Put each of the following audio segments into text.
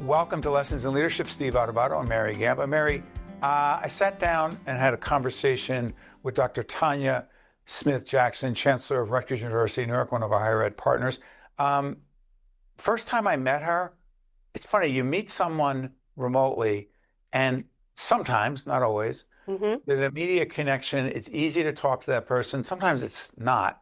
Welcome to Lessons in Leadership. Steve Adubato and Mary Gamba. Mary, I sat down and had a conversation with Dr. Tonya Smith-Jackson, Chancellor of Rutgers University, Newark, one of our higher ed partners. First time I met her, it's funny, you meet someone remotely and sometimes, not always, there's an immediate connection. It's easy to talk to that person. Sometimes it's not.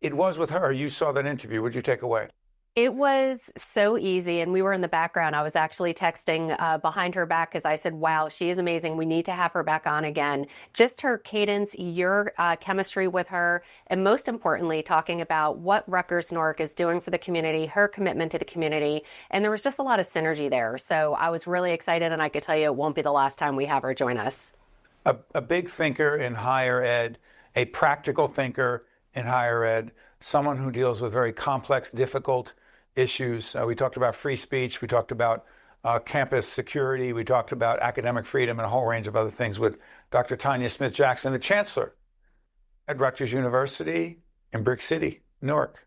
It was with her. You saw that interview. What did you take away? It was so easy, and we were in the background. I was actually texting behind her back because I said, wow, she is amazing. We need to have her back on again. Just her cadence, your chemistry with her, and most importantly, talking about what Rutgers Newark is doing for the community, her commitment to the community, and there was just a lot of synergy there. So I was really excited, and I could tell you it won't be the last time we have her join us. A big thinker in higher ed, a practical thinker in higher ed, someone who deals with very complex, difficult issues. We talked about free speech. We talked about campus security. We talked about academic freedom and a whole range of other things with Dr. Tonya Smith-Jackson, the Chancellor at Rutgers University in Brick City, Newark.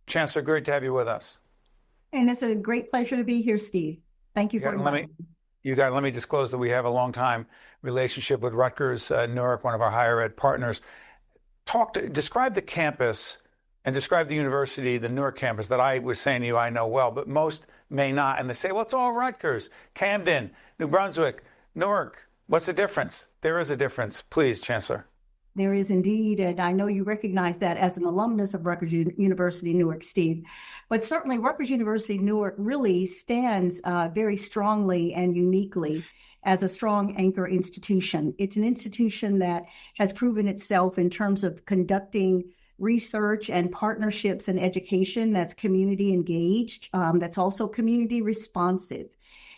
Chancellor, great to have you with us. And it's a great pleasure to be here, Steve. Thank you for inviting me. Let me disclose that we have a long-time relationship with Rutgers Newark, one of our higher ed partners. Describe the campus and describe the university, the Newark campus that I was saying to you I know well, but most may not. And they say, well, it's all Rutgers, Camden, New Brunswick, Newark. What's the difference? There is a difference. Please, Chancellor. There is indeed, and I know you recognize that as an alumnus of Rutgers University Newark, Steve. But certainly Rutgers University Newark really stands very strongly and uniquely as a strong anchor institution. It's an institution that has proven itself in terms of conducting research and partnerships and education that's community engaged, that's also community responsive.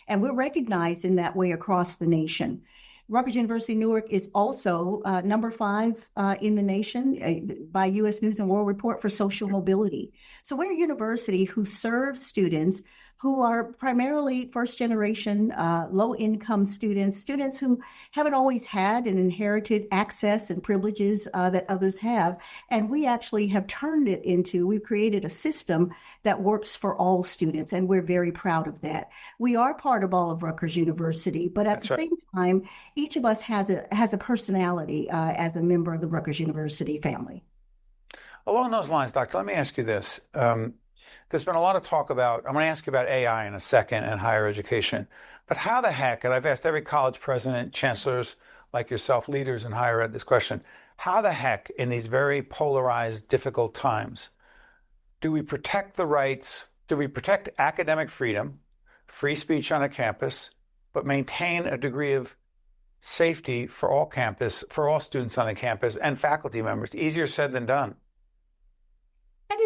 And we're recognized in that way across the nation. Rutgers University Newark is also number 5 in the nation by U.S. News and World Report for social mobility. So we're a university who serves students who are primarily first-generation, low-income students who haven't always had and inherited access and privileges that others have. And we actually have we've created a system that works for all students, and we're very proud of that. We are part of all of Rutgers University, but at the same time, each of us has a personality as a member of the Rutgers University family. Along those lines, Doctor, let me ask you this. There's been a lot of talk about, I'm going to ask you about AI in a second and higher education, but how the heck, and I've asked every college president, chancellors like yourself, leaders in higher ed this question, how the heck in these very polarized, difficult times, do we protect the rights, do we protect academic freedom, free speech on a campus, but maintain a degree of safety for all students on the campus and faculty members? Easier said than done. And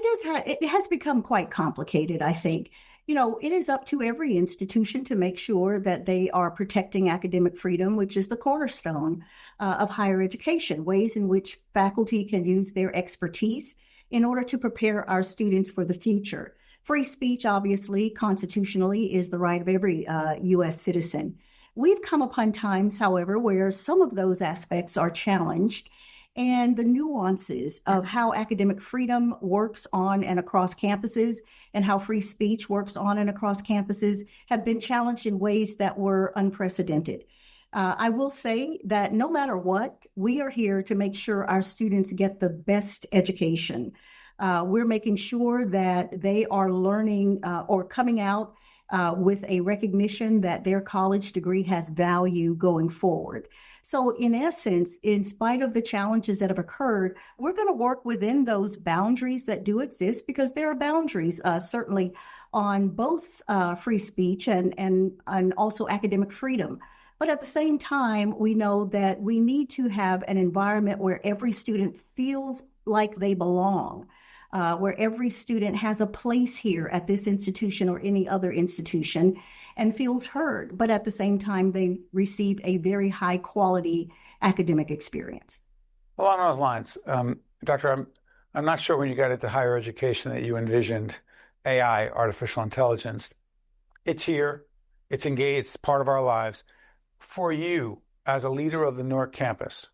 it has become quite complicated, I think. You know, it is up to every institution to make sure that they are protecting academic freedom, which is the cornerstone of higher education, ways in which faculty can use their expertise in order to prepare our students for the future. Free speech, obviously, constitutionally, is the right of every U.S. citizen. We've come upon times, however, where some of those aspects are challenged, and the nuances of how academic freedom works on and across campuses and how free speech works on and across campuses have been challenged in ways that were unprecedented. I will say that no matter what, we are here to make sure our students get the best education. We're making sure that they are learning or coming out with a recognition that their college degree has value going forward. So in essence, in spite of the challenges that have occurred, we're going to work within those boundaries that do exist, because there are boundaries certainly on both free speech and also academic freedom. But at the same time, we know that we need to have an environment where every student feels like they belong, where every student has a place here at this institution or any other institution and feels heard, but at the same time, they receive a very high quality academic experience. Along those lines, Doctor, I'm not sure when you got into higher education that you envisioned AI, artificial intelligence. It's here, it's engaged, it's part of our lives. For you, as a leader of the Newark campus,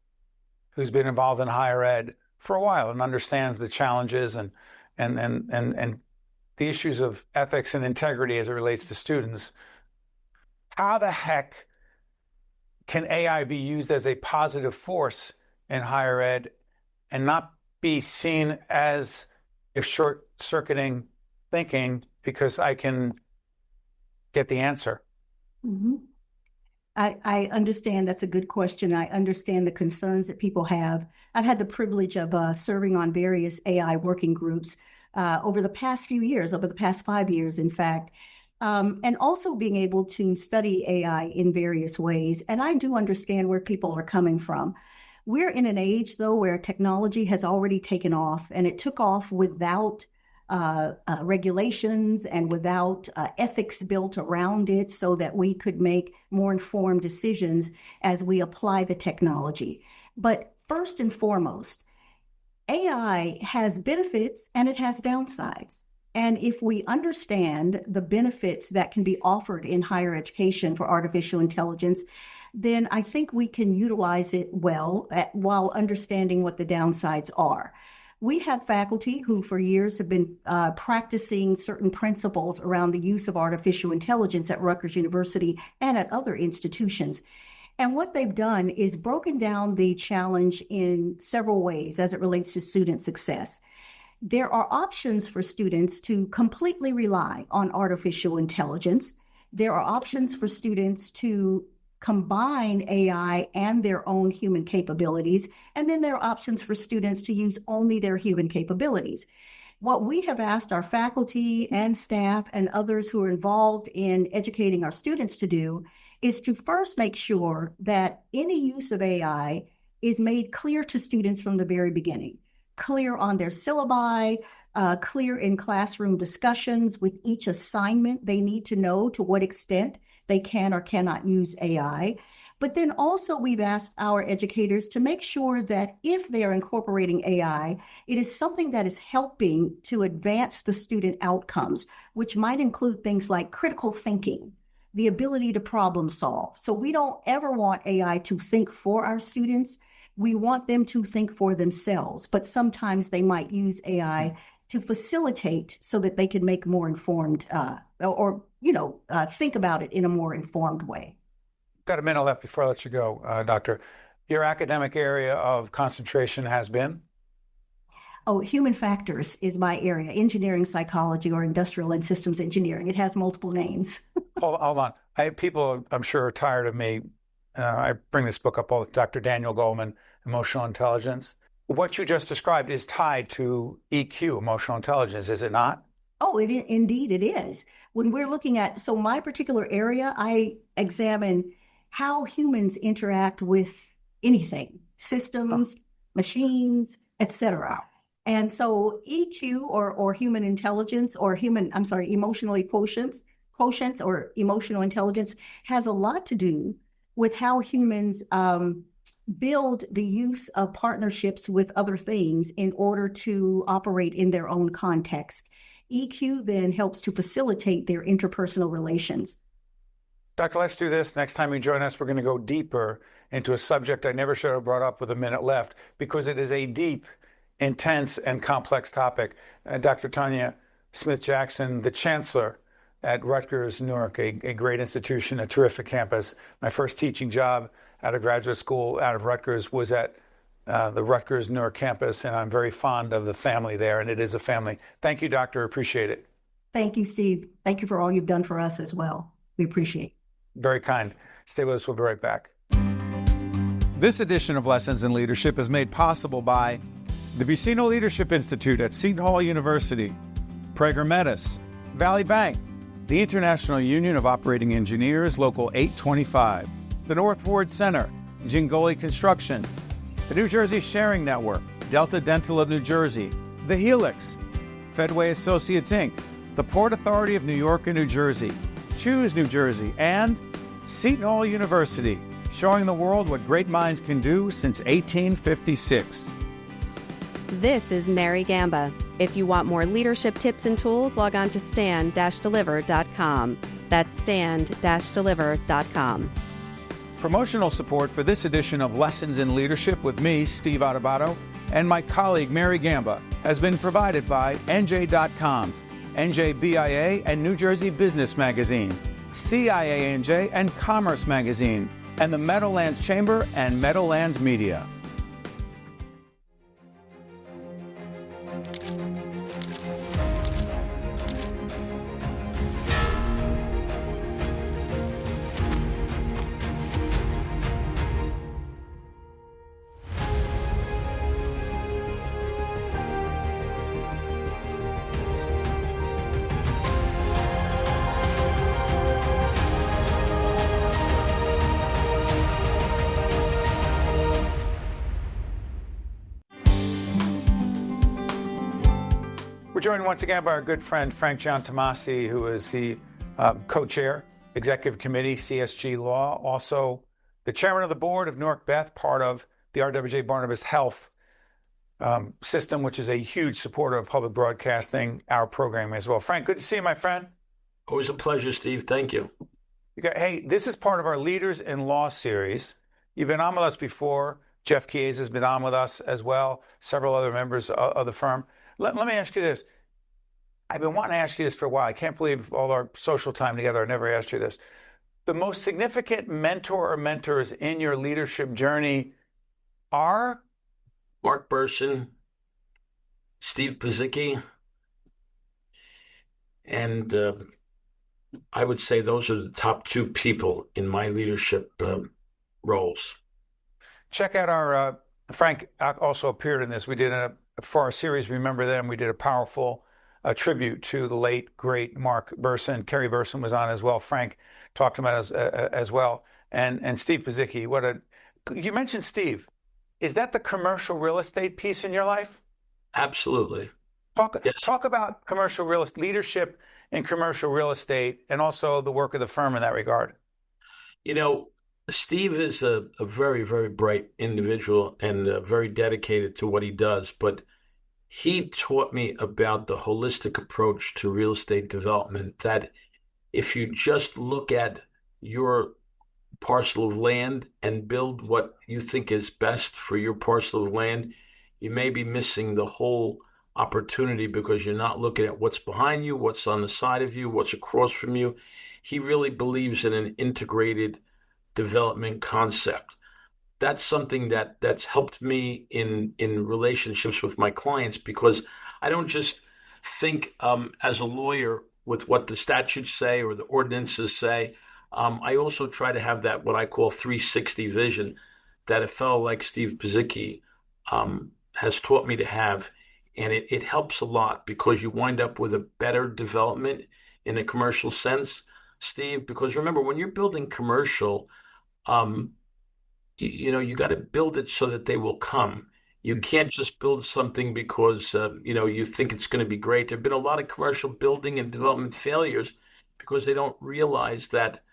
who's been involved in higher ed for a while and understands the challenges and the issues of ethics and integrity as it relates to students, how the heck can AI be used as a positive force in higher ed and not be seen as if short-circuiting thinking because I can get the answer? Mm-hmm. I understand that's a good question. I understand the concerns that people have. I've had the privilege of serving on various AI working groups over the past few years, over the past 5 years, in fact, and also being able to study AI in various ways. And I do understand where people are coming from. We're in an age, though, where technology has already taken off, and it took off without regulations and without ethics built around it so that we could make more informed decisions as we apply the technology. But first and foremost, AI has benefits and it has downsides. And if we understand the benefits that can be offered in higher education for artificial intelligence, then I think we can utilize it well while understanding what the downsides are. We have faculty who for years have been practicing certain principles around the use of artificial intelligence at Rutgers University and at other institutions. And what they've done is broken down the challenge in several ways as it relates to student success. There are options for students to completely rely on artificial intelligence. There are options for students to combine AI and their own human capabilities. And then there are options for students to use only their human capabilities. What we have asked our faculty and staff and others who are involved in educating our students to do is to first make sure that any use of AI is made clear to students from the very beginning, clear on their syllabi, clear in classroom discussions with each assignment. They need to know to what extent they can or cannot use AI. But then also we've asked our educators to make sure that if they are incorporating AI, it is something that is helping to advance the student outcomes, which might include things like critical thinking, the ability to problem solve. So we don't ever want AI to think for our students. We want them to think for themselves, but sometimes they might use AI to facilitate so that they can make more informed think about it in a more informed way. Got a minute left before I let you go, Doctor. Your academic area of concentration has been? Oh, human factors is my area, engineering psychology or industrial and systems engineering. It has multiple names. Hold on. People, I'm sure, are tired of me. I bring this book up all with Dr. Daniel Goleman, Emotional Intelligence. What you just described is tied to EQ, emotional intelligence, is it not? Oh, indeed it is. When we're looking at, so my particular area, I examine how humans interact with anything, systems, machines, etc. And so EQ or human intelligence or emotional quotients or emotional intelligence has a lot to do with how humans build the use of partnerships with other things in order to operate in their own context. EQ then helps to facilitate their interpersonal relations. Doctor, let's do this. Next time you join us, we're going to go deeper into a subject I never should have brought up with a minute left because it is a deep, intense, and complex topic. Dr. Tonya Smith-Jackson, the Chancellor at Rutgers, Newark, a great institution, a terrific campus. My first teaching job out of graduate school out of Rutgers was at the Rutgers Newark campus, and I'm very fond of the family there, and it is a family. Thank you, Doctor. Appreciate it. Thank you, Steve. Thank you for all you've done for us as well. We appreciate it. Very kind. Stay with us. We'll be right back. This edition of Lessons in Leadership is made possible by the Vicino Leadership Institute at Seton Hall University, Prager Metis, Valley Bank, the International Union of Operating Engineers, Local 825, the North Ward Center, Gingoli Construction, the New Jersey Sharing Network, Delta Dental of New Jersey, the Helix, Fedway Associates Inc., the Port Authority of New York and New Jersey, Choose New Jersey, and Seton Hall University, showing the world what great minds can do since 1856. This is Mary Gamba. If you want more leadership tips and tools, log on to stand-deliver.com. That's stand-deliver.com. Promotional support for this edition of Lessons in Leadership with me, Steve Adubato, and my colleague Mary Gamba has been provided by NJ.com, NJBIA and New Jersey Business Magazine, CIANJ and Commerce Magazine, and the Meadowlands Chamber and Meadowlands Media. We're joined once again by our good friend Frank Giantomasi, who is the co-chair, Executive Committee, CSG Law, also the chairman of the board of Newark Beth, part of the RWJ Barnabas Health system, which is a huge supporter of public broadcasting, our programming as well. Frank, good to see you, my friend. Always a pleasure, Steve. Thank you. Hey, this is part of our Leaders in Law series. You've been on with us before. Jeff Chiesa has been on with us as well, several other members of the firm. Let me ask you this. I've been wanting to ask you this for a while. I can't believe all our social time together, I never asked you this. The most significant mentor or mentors in your leadership journey are? Mark Burson, Steve Pizicki, and I would say those are the top two people in my leadership roles. Check out our, Frank also appeared in this. We did for our series, Remember Them, we did a powerful tribute to the late, great Mark Burson. Kerry Burson was on as well. Frank talked about as well. And Steve Pizicki, you mentioned Steve. Is that the commercial real estate piece in your life? Absolutely. Yes. Talk about commercial real estate, leadership in commercial real estate, and also the work of the firm in that regard. You know, Steve is a very, very bright individual and very dedicated to what he does. But he taught me about the holistic approach to real estate development, that if you just look at your parcel of land and build what you think is best for your parcel of land, you may be missing the whole opportunity because you're not looking at what's behind you, what's on the side of you, what's across from you. He really believes in an integrated development concept. That's something that's helped me in relationships with my clients, because I don't just think as a lawyer with what the statutes say or the ordinances say. I also try to have that what I call 360 vision that a fellow like Steve Pizicki has taught me to have. And it helps a lot because you wind up with a better development in a commercial sense, Steve, because remember, when you're building commercial, you got to build it so that they will come. You can't just build something because, you think it's going to be great. There have been a lot of commercial building and development failures because they don't realize that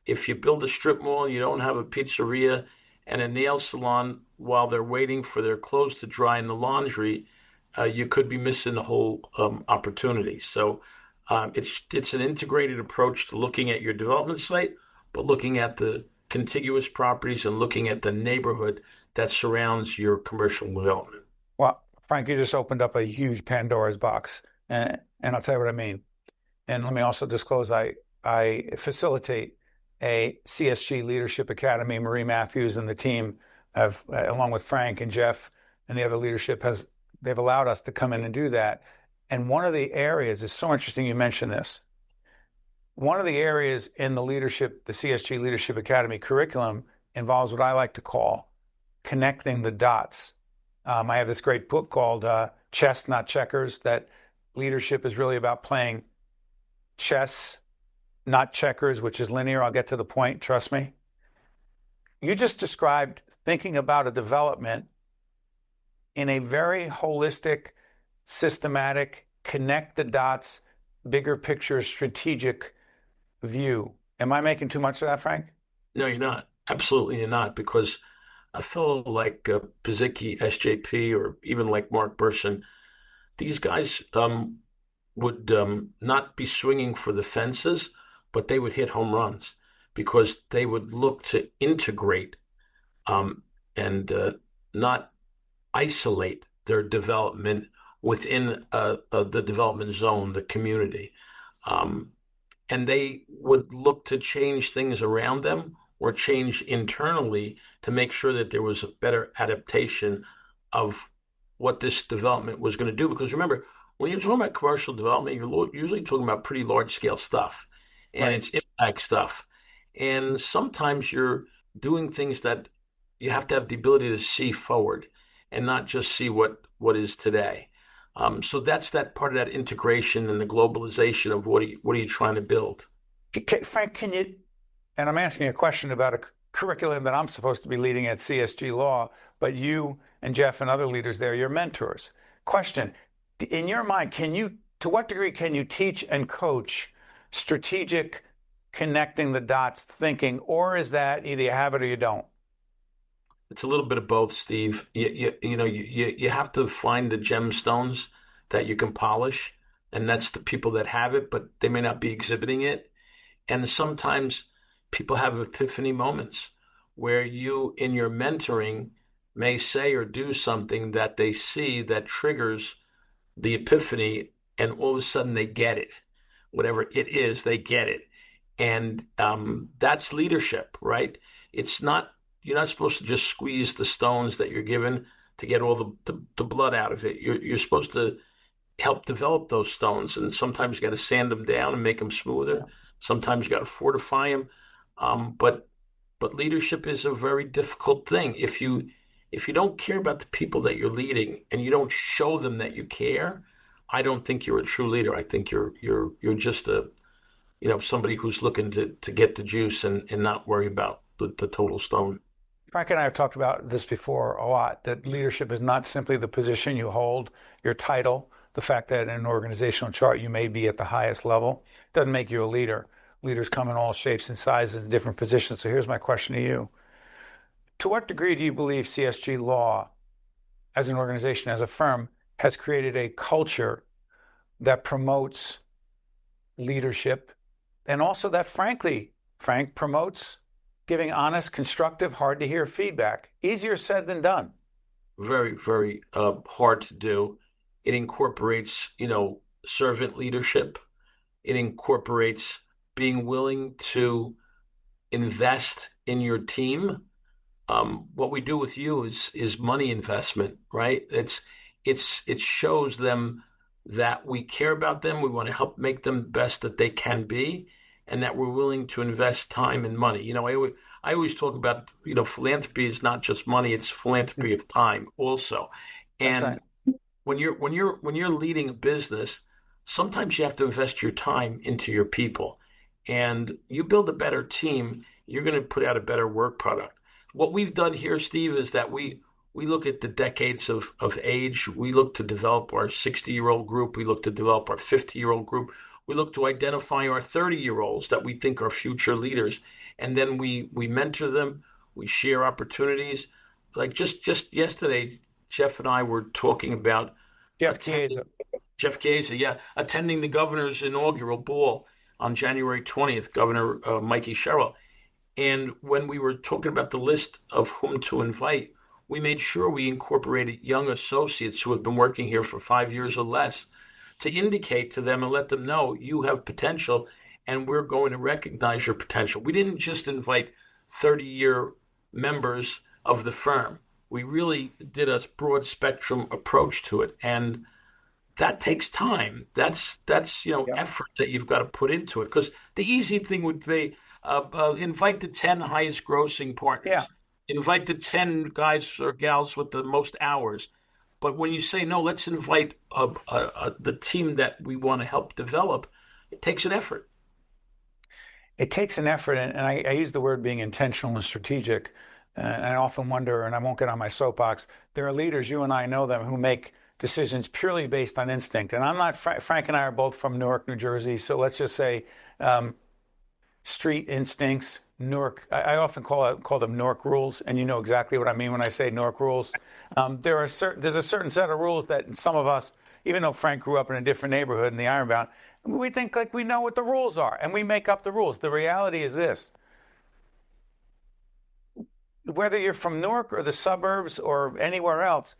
if you build a strip mall, you don't have a pizzeria and a nail salon while they're waiting for their clothes to dry in the laundry, you could be missing the whole opportunity. So it's an integrated approach to looking at your development site, but looking at the contiguous properties and looking at the neighborhood that surrounds your commercial development. Well, Frank, you just opened up a huge Pandora's box, and I'll tell you what I mean. And let me also disclose, I facilitate a CSG Leadership Academy. Marie Matthews and the team have, along with Frank and Jeff and the other leadership, they've allowed us to come in and do that. And one of the areas is so interesting you mentioned this. One of the areas in the CSG Leadership Academy curriculum involves what I like to call connecting the dots. I have this great book called Chess, Not Checkers, that leadership is really about playing chess, not checkers, which is linear. I'll get to the point, trust me. You just described thinking about a development in a very holistic, systematic, connect the dots, bigger picture, strategic view. Am I making too much of that, Frank? No, you're not. Absolutely you're not, because a fellow like Pizicki, SJP, or even like Mark Burson, these guys would not be swinging for the fences, but they would hit home runs because they would look to integrate and not isolate their development within the development zone, the community. Um, and they would look to change things around them or change internally to make sure that there was a better adaptation of what this development was going to do. Because remember, when you're talking about commercial development, you're usually talking about pretty large scale stuff and Right. it's impact stuff. And sometimes you're doing things that you have to have the ability to see forward and not just see what is today. So that's that part of that integration and the globalization of what are you trying to build? Frank, can you, and I'm asking a question about a curriculum that I'm supposed to be leading at CSG Law, but you and Jeff and other leaders there, you're mentors. Question, in your mind, to what degree can you teach and coach strategic connecting the dots thinking, or is that either you have it or you don't? It's a little bit of both, Steve. You have to find the gemstones that you can polish, and that's the people that have it, but they may not be exhibiting it. And sometimes people have epiphany moments where you, in your mentoring, may say or do something that they see that triggers the epiphany, and all of a sudden they get it. Whatever it is, they get it. And that's leadership, right? It's not, you're not supposed to just squeeze the stones that you're given to get all the blood out of it. You're supposed to help develop those stones. And sometimes you got to sand them down and make them smoother. Sometimes you got to fortify them. But leadership is a very difficult thing. If you don't care about the people that you're leading and you don't show them that you care, I don't think you're a true leader. I think you're just somebody who's looking to get the juice and not worry about the total stone. Frank and I have talked about this before a lot, that leadership is not simply the position you hold, your title, the fact that in an organizational chart you may be at the highest level, doesn't make you a leader. Leaders come in all shapes and sizes and different positions. So here's my question to you. To what degree do you believe CSG Law, as an organization, as a firm, has created a culture that promotes leadership and also that, frankly, Frank, promotes giving honest, constructive, hard to hear feedback? Easier said than done. Very, very hard to do. It incorporates, servant leadership. It incorporates being willing to invest in your team. What we do with you is money investment, right? It shows them that we care about them. We want to help make them the best that they can be, and that we're willing to invest time and money. I always talk about, philanthropy is not just money; it's philanthropy of time also. That's right. And when you're leading a business, sometimes you have to invest your time into your people, and you build a better team, you're going to put out a better work product. What we've done here, Steve, is that we look at the decades of age. We look to develop our 60-year-old group. We look to develop our 50-year-old group. We look to identify our 30-year-olds that we think are future leaders. And then we mentor them. We share opportunities. Like just yesterday, Jeff and I were talking about Jeff attending, Chiesa. Jeff Chiesa, yeah, attending the governor's inaugural ball on January 20th, Governor Mikey Sherrill. And when we were talking about the list of whom to invite, we made sure we incorporated young associates who have been working here for 5 years or less to indicate to them and let them know you have potential and we're going to recognize your potential. We didn't just invite 30-year members of the firm. We really did a broad spectrum approach to it. And that takes time. That's Yep. effort that you've got to put into it. Because the easy thing would be invite the 10 highest grossing Yeah. partners. Invite the 10 guys or gals with the most hours. But when you say, no, let's invite the team that we want to help develop, it takes an effort. It takes an effort, and I use the word being intentional and strategic. And I often wonder, and I won't get on my soapbox, there are leaders, you and I know them, who make decisions purely based on instinct. And I'm not, Frank and I are both from Newark, New Jersey. So let's just say street instincts, Newark. I often call them Newark rules, and you know exactly what I mean when I say Newark rules. There's a certain set of rules that some of us, even though Frank grew up in a different neighborhood in the Ironbound, we think like we know what the rules are, and we make up the rules. The reality is this: whether you're from Newark or the suburbs or anywhere else,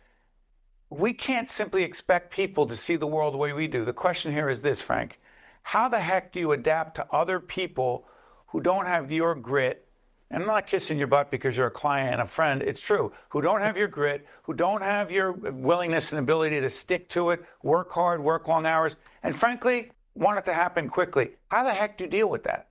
we can't simply expect people to see the world the way we do. The question here is this, Frank. How the heck do you adapt to other people who don't have your grit? And I'm not kissing your butt because you're a client and a friend. It's true. Who don't have your grit, who don't have your willingness and ability to stick to it, work hard, work long hours, and frankly, want it to happen quickly. How the heck do you deal with that?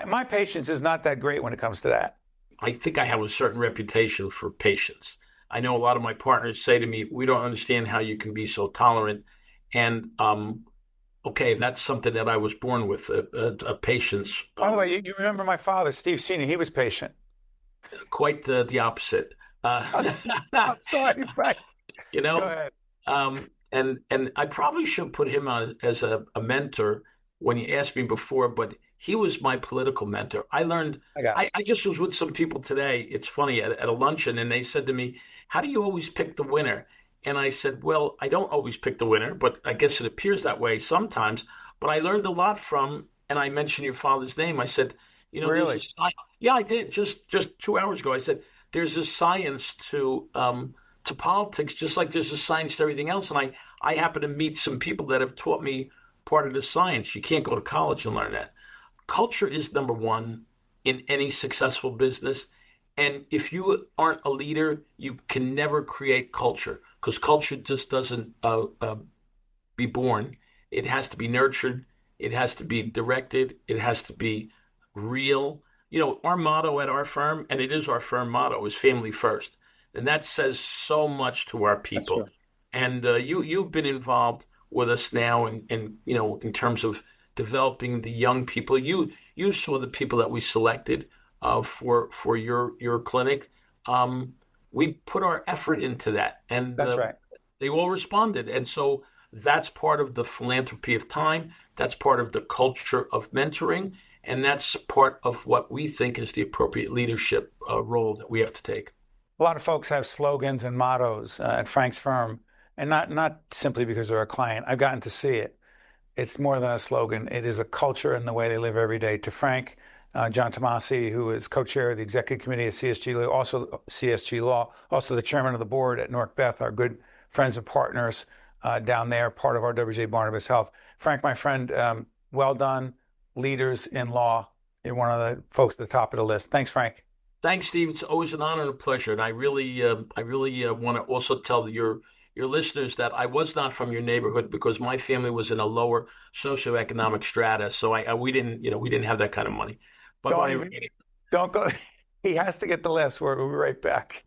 My patience is not that great when it comes to that. I think I have a certain reputation for patience. I know a lot of my partners say to me, "We don't understand how you can be so tolerant." And okay, that's something that I was born with, a patience. By the way, you remember my father, Steve Sr., he was patient. Quite the opposite. I'm sorry, Frank. You Go know, ahead. and I probably should put him on as a mentor when you asked me before, but he was my political mentor. I learned, I got it. I just was with some people today. It's funny at a luncheon, and they said to me, "How do you always pick the winner?" And I said, "Well, I don't always pick the winner, but I guess it appears that way sometimes." But I learned a lot from, and I mentioned your father's name. I said, there's Really? a science. Yeah, I did just 2 hours ago. I said there's a science to politics, just like there's a science to everything else. And I happen to meet some people that have taught me part of the science. You can't go to college and learn that. Culture is number one in any successful business. And if you aren't a leader, you can never create culture because culture just doesn't be born. It has to be nurtured. It has to be directed. It has to be real. Our motto at our firm, and it is our firm motto, is family first. And that says so much to our That's people. true. And you've been involved with us now, and in terms of developing the young people. You saw the people that we selected for your clinic. We put our effort into that, and That's right. they all responded. And so that's part of the philanthropy of time. That's part of the culture of mentoring, and that's part of what we think is the appropriate leadership role that we have to take. A lot of folks have slogans and mottos at Frank's firm, and not simply because they're a client. I've gotten to see it. It's more than a slogan. It is a culture and the way they live every day. To Frank Giantomasi, who is co-chair of the executive committee at CSG Law, also the chairman of the board at Newark Beth, our good friends and partners down there, part of our WJ Barnabas Health. Frank, my friend, well done. Leaders in law. You're one of the folks at the top of the list. Thanks, Frank. Thanks, Steve. It's always an honor and a pleasure. And I really want to also tell your listeners that I was not from your neighborhood because my family was in a lower socioeconomic strata. So we didn't have that kind of money. But Don't go. He has to get the last word. We'll be right back.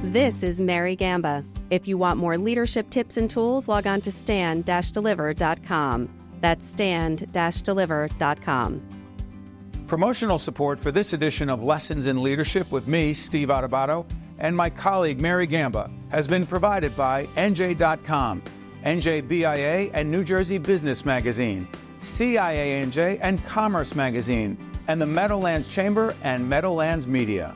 This is Mary Gamba. If you want more leadership tips and tools, log on to stand-deliver.com. That's stand-deliver.com. Promotional support for this edition of Lessons in Leadership with me, Steve Adubato, and my colleague Mary Gamba has been provided by NJ.com, NJBIA and New Jersey Business Magazine, CIANJ and Commerce Magazine, and the Meadowlands Chamber and Meadowlands Media.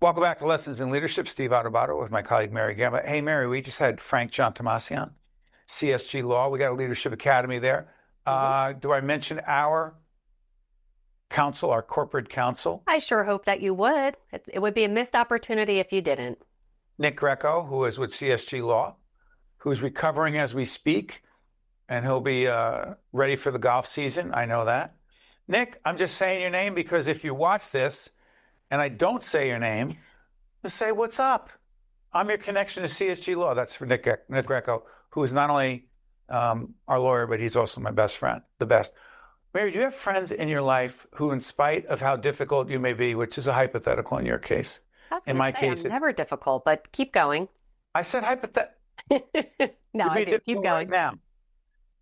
Welcome back to Lessons in Leadership. Steve Adubato with my colleague Mary Gamba. Hey, Mary, we just had Frank Giantomasi on, CSG Law. We got a leadership academy there. Do I mention our council, our corporate council? I sure hope that you would. It would be a missed opportunity if you didn't. Nick Greco, who is with CSG Law, who's recovering as we speak, and he'll be ready for the golf season. I know that. Nick, I'm just saying your name because if you watch this, and I don't say your name, just say, what's up? I'm your connection to CSG Law. That's for Nick Greco, who is not only our lawyer, but he's also my best friend, the best. Mary, do you have friends in your life who, in spite of how difficult you may be, which is a hypothetical in your case? In my case, I'm never difficult, but keep going. I said hypothetical. No, I do. Keep going. Right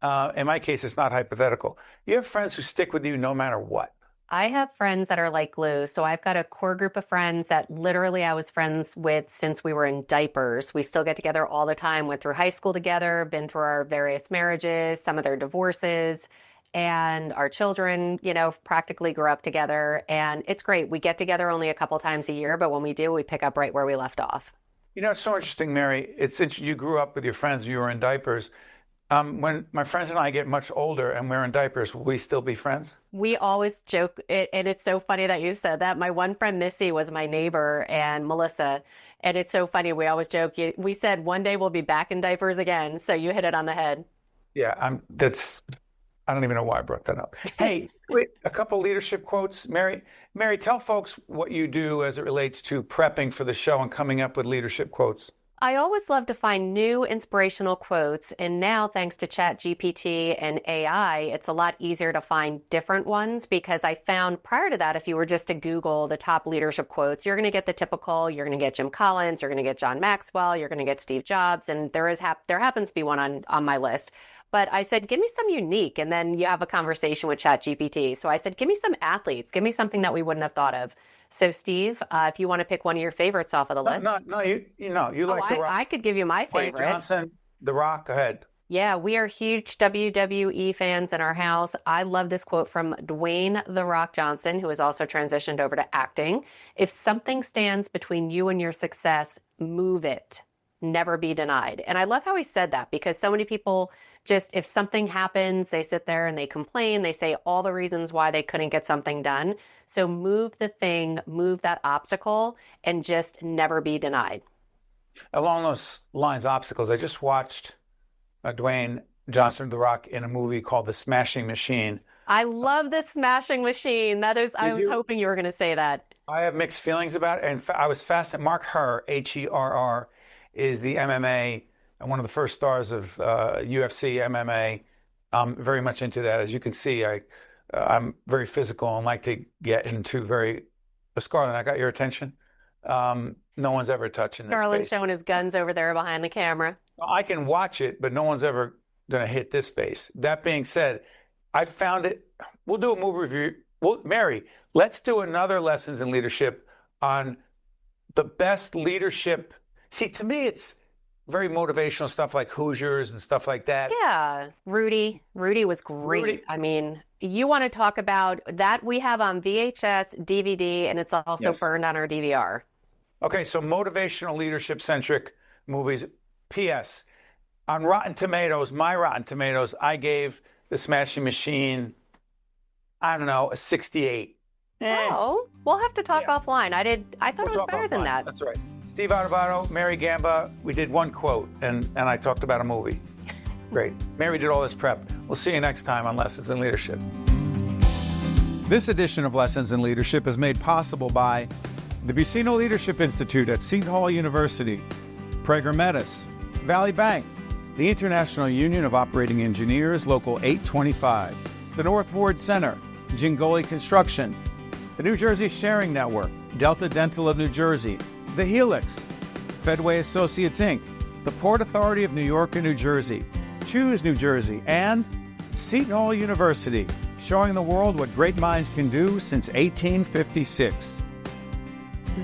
now. In my case, it's not hypothetical. You have friends who stick with you no matter what. I have friends that are like glue. So I've got a core group of friends that literally I was friends with since we were in diapers. We still get together all the time, went through high school together, been through our various marriages, some of their divorces, and our children, practically grew up together. And it's great. We get together only a couple times a year, but when we do, we pick up right where we left off. It's so interesting, Mary. You grew up with your friends, you were in diapers. When my friends and I get much older and we're in diapers, will we still be friends? We always joke, and it's so funny that you said that. My one friend, Missy, was my neighbor, and Melissa, and it's so funny. We always joke. We said one day we'll be back in diapers again, so you hit it on the head. Yeah, I don't even know why I brought that up. Hey, wait, a couple leadership quotes. Mary, tell folks what you do as it relates to prepping for the show and coming up with leadership quotes. I always love to find new inspirational quotes, and now thanks to ChatGPT and AI, it's a lot easier to find different ones because I found prior to that, if you were just to Google the top leadership quotes, you're going to get the typical, you're going to get Jim Collins, you're going to get John Maxwell, you're going to get Steve Jobs, and there happens to be one on my list. But I said, give me some unique, and then you have a conversation with ChatGPT. So I said, give me some athletes, give me something that we wouldn't have thought of. So Steve, if you want to pick one of your favorites off of the list. No, you like The Rock. I could give you my favorite. Frank Johnson, The Rock, go ahead. Yeah, we are huge WWE fans in our house. I love this quote from Dwayne The Rock Johnson, who has also transitioned over to acting. If something stands between you and your success, move it. Never be denied. And I love how he said that because so many people just, if something happens, they sit there and they complain. They say all the reasons why they couldn't get something done. So move the thing, move that obstacle, and just never be denied. Along those lines, obstacles, I just watched Dwayne Johnson, The Rock, in a movie called The Smashing Machine. I love The Smashing Machine. I was hoping you were going to say that. I have mixed feelings about it. And I was fascinated. Mark Herr, Herr, is the MMA and one of the first stars of UFC MMA. I'm very much into that. As you can see, I'm very physical and like to get into Scarlett, I got your attention. No one's ever touching this Garland's face. showing his guns over there behind the camera. I can watch it, but no one's ever going to hit this face. That being said, I found it. We'll do a movie review. Well, Mary, let's do another Lessons in Leadership on the best leadership. See, to me, it's very motivational stuff like Hoosiers and stuff like that. Yeah, Rudy was great. Rudy. I mean, you want to talk about that? We have on VHS, DVD, and it's also burned on our DVR. Okay, so motivational leadership-centric movies. P.S. On Rotten Tomatoes, my Rotten Tomatoes, I gave The Smashing Machine, I don't know, a 68. Oh, we'll have to talk offline. I thought it was better than that. That's right. Steve Adubato, Mary Gamba, we did one quote, and I talked about a movie. Great. Mary did all this prep. We'll see you next time on Lessons in Leadership. This edition of Lessons in Leadership is made possible by the Buccino Leadership Institute at Seton Hall University, Prager Metis, Valley Bank, the International Union of Operating Engineers, Local 825, the North Ward Center, Jingoli Construction, the New Jersey Sharing Network, Delta Dental of New Jersey, The Helix, Fedway Associates Inc., the Port Authority of New York and New Jersey, Choose New Jersey, and Seton Hall University, showing the world what great minds can do since 1856.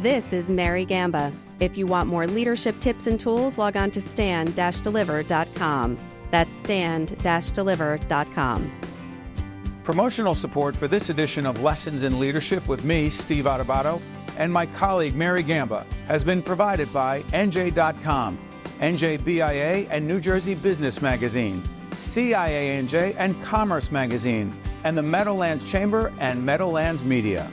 This is Mary Gamba. If you want more leadership tips and tools, log on to stand-deliver.com. That's stand-deliver.com. Promotional support for this edition of Lessons in Leadership with me, Steve Adubato, and my colleague Mary Gamba has been provided by NJ.com, NJBIA and New Jersey Business Magazine, CIANJ and Commerce Magazine, and the Meadowlands Chamber and Meadowlands Media.